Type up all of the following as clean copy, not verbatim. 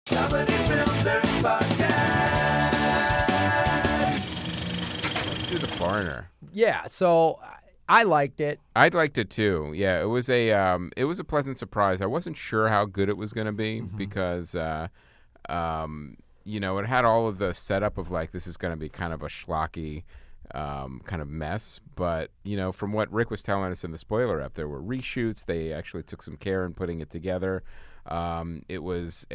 Comedy Film Nerds Podcast. Let's do The Foreigner. Yeah, so I liked it. I liked it too. Yeah, it was a pleasant surprise. I wasn't sure how good it was going to be because it had all of the setup of like this is going to be kind of a schlocky kind of mess. But from what Rick was telling us in the spoiler app, there were reshoots. They actually took some care in putting it together. It was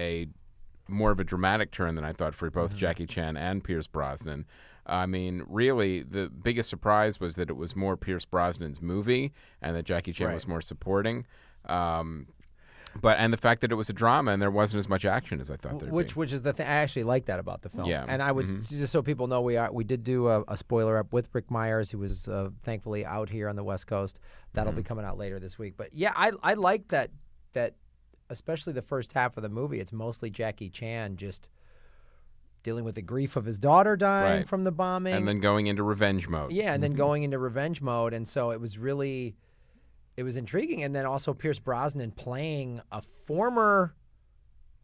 more of a dramatic turn than I thought for both Jackie Chan and Pierce Brosnan. I mean, really, the biggest surprise was that it was more Pierce Brosnan's movie and that Jackie Chan was more supporting. And the fact that it was a drama and there wasn't as much action as I thought there'd be. Which is the thing. I actually like that about the film. Yeah. And I would, just so people know, we did do a spoiler up with Rick Myers, who was thankfully out here on the West Coast. That'll be coming out later this week. But yeah, I like that especially the first half of the movie, it's mostly Jackie Chan just dealing with the grief of his daughter dying from the bombing. And then going into revenge mode. Yeah, and then going into revenge mode. And so it was intriguing. And then also Pierce Brosnan playing a former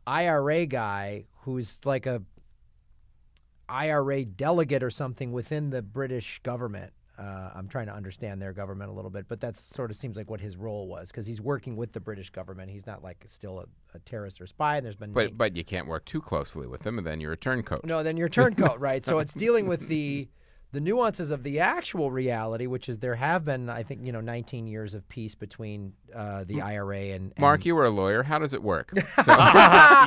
IRA guy who's like a IRA delegate or something within the British government. I'm trying to understand their government a little bit, but that sort of seems like what his role was because he's working with the British government. He's not like still a terrorist or spy. And there's been but you can't work too closely with them, and then you're a turncoat. No, then you're a turncoat, right? So it's dealing with the nuances of the actual reality, which is there have been, I think, 19 years of peace between the IRA and Mark, you were a lawyer. How does it work? You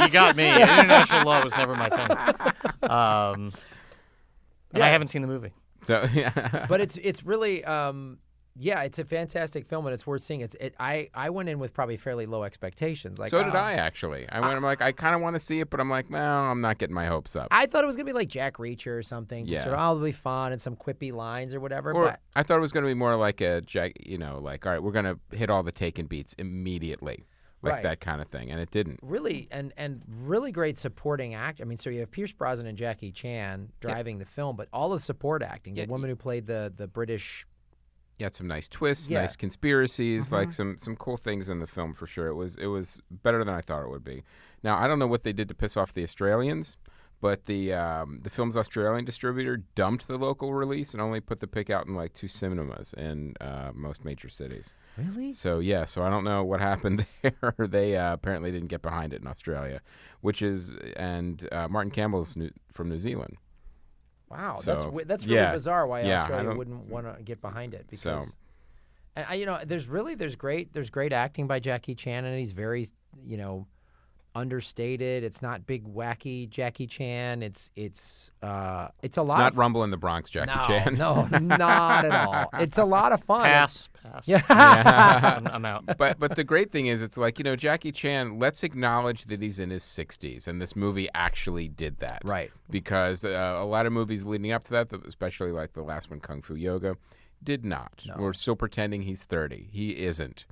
got me. International law was never my thing. I haven't seen the movie. So, but it's really, it's a fantastic film and it's worth seeing. I went in with probably fairly low expectations. Like, so did I actually. I'm like, I kind of want to see it, but I'm like, well, I'm not getting my hopes up. I thought it was gonna be like Jack Reacher or something. Yeah. Just sort of, it'll be fun and some quippy lines or whatever. Or but I thought it was gonna be more like a Jack, like all right, we're gonna hit all the Taken beats immediately. Like that kind of thing, and it didn't. Really, and really great supporting act. I mean, so you have Pierce Brosnan and Jackie Chan driving the film, but all the support acting. The woman who played the British. You had some nice twists, nice conspiracies, like some cool things in the film for sure. It was better than I thought it would be. Now I don't know what they did to piss off the Australians, but the film's Australian distributor dumped the local release and only put the pick out in like 2 cinemas in most major cities. Really? So so I don't know what happened there. They apparently didn't get behind it in Australia, and Martin Campbell's from New Zealand. Wow, So, that's really bizarre. Why I Australia wouldn't want to get behind it because. So, and there's great acting by Jackie Chan, and he's very understated. It's not big wacky Jackie Chan. It's a lot. It's not Rumble in the Bronx, Jackie Chan. No, not at all. It's a lot of fun. Pass. Yeah. I'm out. But the great thing is, it's like Jackie Chan. Let's acknowledge that he's in his 60s, and this movie actually did that. Right. Because a lot of movies leading up to that, especially like the last one, Kung Fu Yoga, did not. No. We're still pretending he's 30. He isn't.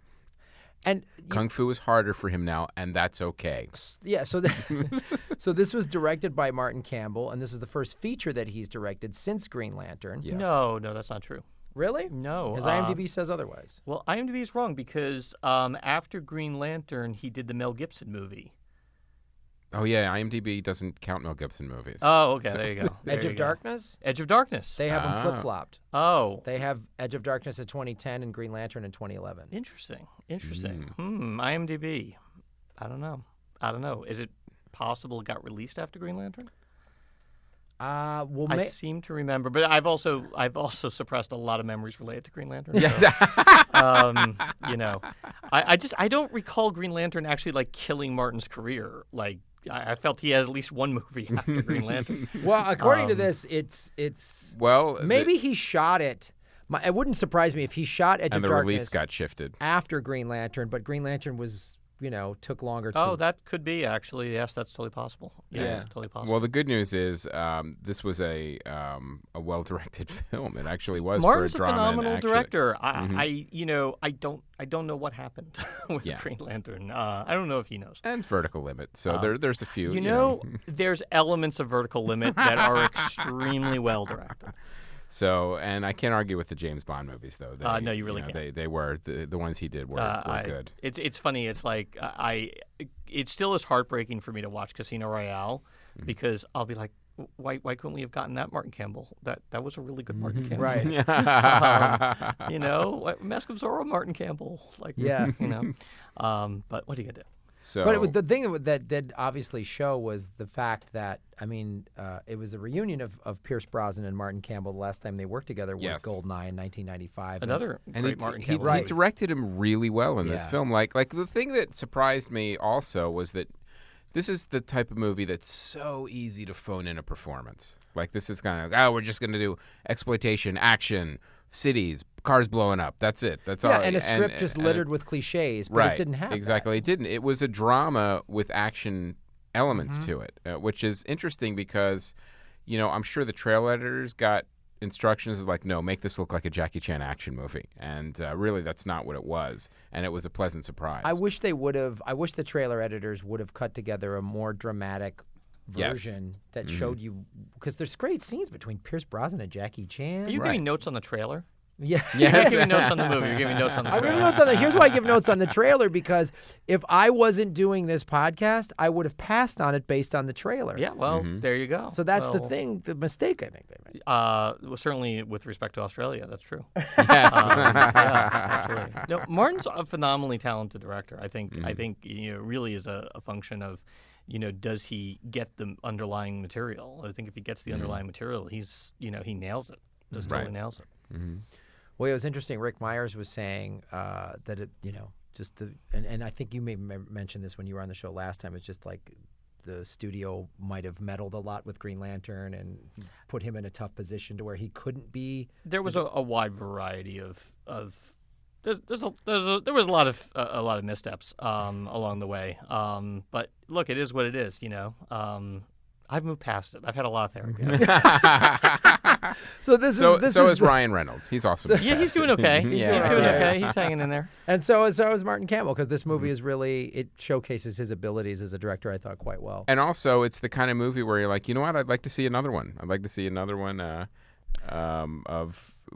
And Kung Fu is harder for him now, and that's okay. Yeah, so this was directed by Martin Campbell, and this is the first feature that he's directed since Green Lantern. Yes. No, that's not true. Really? No. His IMDb says otherwise. Well, IMDb is wrong because after Green Lantern, he did the Mel Gibson movie. Oh, yeah, IMDb doesn't count Mel Gibson movies. Oh, okay, there you go. Edge of Darkness? Edge of Darkness. They have them flip-flopped. Oh. They have Edge of Darkness in 2010 and Green Lantern in 2011. Interesting. IMDb. I don't know. Is it possible it got released after Green Lantern? I seem to remember, but I've also suppressed a lot of memories related to Green Lantern. So, I don't recall Green Lantern actually like killing Martin's career. Like I felt he had at least one movie after Green Lantern. Well, according to this, it's maybe he shot it. It wouldn't surprise me if he shot Edge of Darkness. And the release got shifted after Green Lantern, but Green Lantern was. Took longer to... Oh, that could be, actually. Yes, that's totally possible. Yeah. Totally possible. Well, the good news is this was a well-directed film. It actually was Martin's for a drama. Martin's a phenomenal director. Mm-hmm. I don't know what happened with Green Lantern. I don't know if he knows. And it's Vertical Limit, so there's a few. There's elements of Vertical Limit that are extremely well directed. So, and I can't argue with the James Bond movies, though. They, no, you really can't. They were the ones he did were good. It's funny. It's like it still is heartbreaking for me to watch Casino Royale because I'll be like, why couldn't we have gotten that Martin Campbell? That was a really good Martin Campbell. Right. Mask of Zorro, Martin Campbell. Like, Yeah. But what are you gonna do? So, But the thing that did obviously show was the fact that, it was a reunion of Pierce Brosnan and Martin Campbell. The last time they worked together was Yes. Goldeneye in 1995. Another great Martin Campbell. He directed him really well in this Yeah. film. Like the thing that surprised me also was that this is the type of movie that's so easy to phone in a performance. Like this is kind of we're just going to do exploitation, action, cities, cars blowing up. That's it. That's all. Yeah, and a script just littered with cliches, but it didn't have exactly. that. It didn't. It was a drama with action elements to it, which is interesting because, I'm sure the trail editors got instructions of like, no, make this look like a Jackie Chan action movie, and really that's not what it was, and it was a pleasant surprise. I wish the trailer editors would have cut together a more dramatic version that showed you, because there's great scenes between Pierce Brosnan and Jackie Chan. Are you giving notes on the trailer? Yeah. Yes. You're giving notes on the movie. You're giving notes on the I'm trailer. giving notes on here's why I give notes on the trailer, because if I wasn't doing this podcast, I would have passed on it based on the trailer. Yeah, well, there you go. So that's the thing, the mistake I think they made. Well, certainly with respect to Australia, that's true. Yes. Yeah, absolutely. No, Martin's a phenomenally talented director. I think really is a function of, does he get the underlying material? I think if he gets the underlying material, he's, he nails it. Just totally nails it. Well, it was interesting. Rick Myers was saying that it, and I think you may mention this when you were on the show last time. It's just like the studio might have meddled a lot with Green Lantern and put him in a tough position to where he couldn't be. There was a wide variety of there was a lot of missteps along the way. But look, it is what it is. I've moved past it. I've had a lot of therapy. So this is Ryan Reynolds. He's awesome. Yeah, he's doing okay. He's doing okay. He's hanging in there. And so is Martin Campbell, because this movie is really, it showcases his abilities as a director, I thought, quite well. And also, it's the kind of movie where you're like, you know what? I'd like to see another one. I'd like to see another one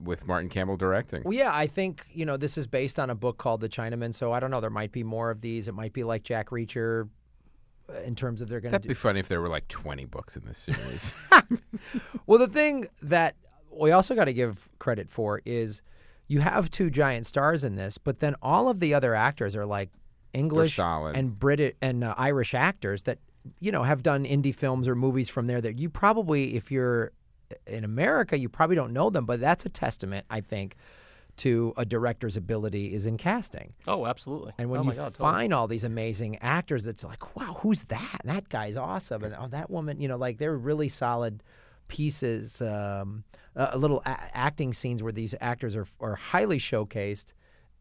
with Martin Campbell directing. Well, yeah, I think, this is based on a book called The Chinaman, so I don't know. There might be more of these. It might be like Jack Reacher in terms of they're going to That'd be funny if there were like 20 books in this series. Well, the thing that we also got to give credit for is you have two giant stars in this, but then all of the other actors are like English and British and Irish actors that, have done indie films or movies from there that you probably, if you're in America, you probably don't know them, but that's a testament, I think, to a director's ability is in casting. Oh, absolutely. And when find all these amazing actors, it's like, wow, who's that? That guy's awesome. And that woman, they're really solid pieces, little acting scenes where these actors are highly showcased,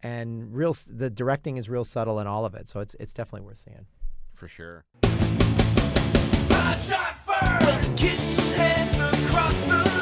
and the directing is real subtle in all of it. So it's definitely worth seeing. For sure. Ride shot first, getting heads across the